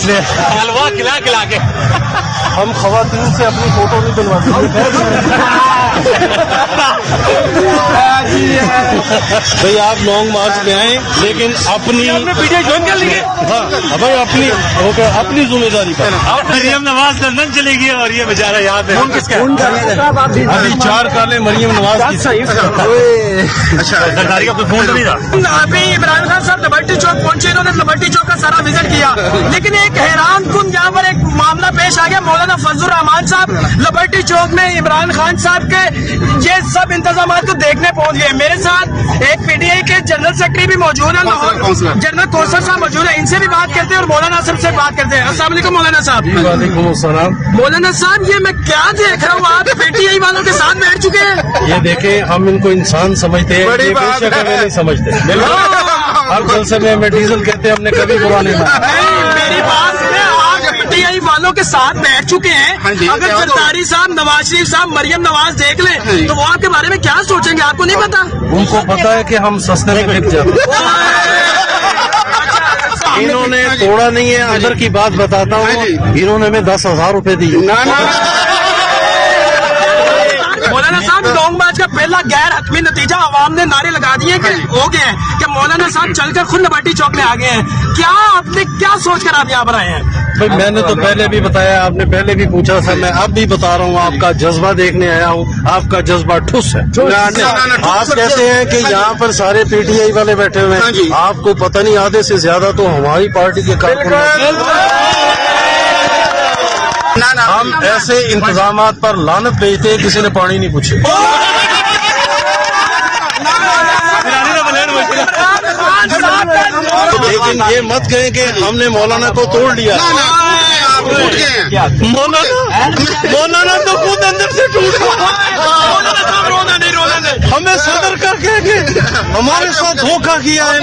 لیے حلوا کھلا کھلا کے ہم خواتین سے اپنی فوٹو نہیں بنواتے. بھائی آپ لانگ مارچ پہ آئیں لیکن اپنی پی ٹی آئی جوائن کر لیجیے. ہاں بھائی اپنی ذمہ داری پر. مریم نواز لندن چلے گی اور یہ بیچارہ یہاں پہ. کس کا ابھی 4 کالیں مریم نواز کی. اچھا سرکاری کا کوئی فون تو نہیں تھا. ابھی عمران خان صاحب لبرٹی چوک پہنچے, انہوں نے لبرٹی چوک کا سارا وزٹ کیا, لیکن ایک حیران کن یہاں پر ایک معاملہ پیش آ گیا. مولانا فضل الرحمان صاحب لبرٹی چوک میں عمران خان صاحب کے یہ سب انتظامات کو دیکھنے پہنچ گئے. میرے ساتھ ایک پی ٹی آئی کے جنرل سیکرٹری بھی موجود ہیں, جنرل کوثر صاحب موجود ہیں. ان سے بھی بات کرتے ہیں اور مولانا صاحب سے بات کرتے ہیں. السلام علیکم مولانا صاحب. وعلیکم السلام. مولانا صاحب یہ میں کیا دیکھ رہا ہوں, آپ پی ٹی آئی والوں کے ساتھ بیٹھ چکے ہیں. یہ دیکھیں ہم ان کو انسان سمجھتے ہیں, یہ بے شک ہمیں نہیں سمجھتے. ہر جلسے میں ہمیں ڈیزل کہتے ہیں, ہم نے کبھی برا نہیں مانا. میری بات ہے, آپ پی ٹی آئی والوں کے ساتھ بیٹھ چکے ہیں. اگر زرداری صاحب, نواز شریف صاحب, مریم نواز دیکھ لیں تو وہ آپ کے بارے میں کیا سوچیں گے, آپ کو نہیں پتا؟ ان کو پتا ہے کہ ہم سستے میں بک جاتے ہیں. انہوں نے توڑا نہیں ہے. اندر کی بات بتاتا ہوں, انہوں نے ہمیں 10,000 روپے دیے. مولانا صاحب لانگ مارچ کا پہلا غیر حتمی نتیجہ عوام نے نعرے لگا دیے کہ ہو گئے ہیں کہ مولانا صاحب چل کر خود لبرٹی چوک میں آ گئے ہیں. کیا آپ نے کیا سوچ کر آپ یہاں پر آئے ہیں؟ بھائی میں نے تو پہلے بھی بتایا, آپ نے پہلے بھی پوچھا تھا, میں اب بھی بتا رہا ہوں. آپ کا جذبہ دیکھنے آیا ہوں. آپ کا جذبہ ٹھوس ہے. آپ کہتے ہیں کہ یہاں پر سارے پی ٹی آئی والے بیٹھے ہوئے ہیں. آپ کو پتہ نہیں, آدھے سے زیادہ تو ہماری پارٹی کے کارکن. ہم ایسے انتظامات پر لعنت بھیجتے ہیں, کسی نے پانی نہیں پوچھے. لیکن یہ مت کہیں کہ ہم نے مولانا کو توڑ لیا. مولانا تو خود اندر سے ٹوٹ گیا. ہمیں صدر کر کے ہمارے ساتھ دھوکہ کیا ہے.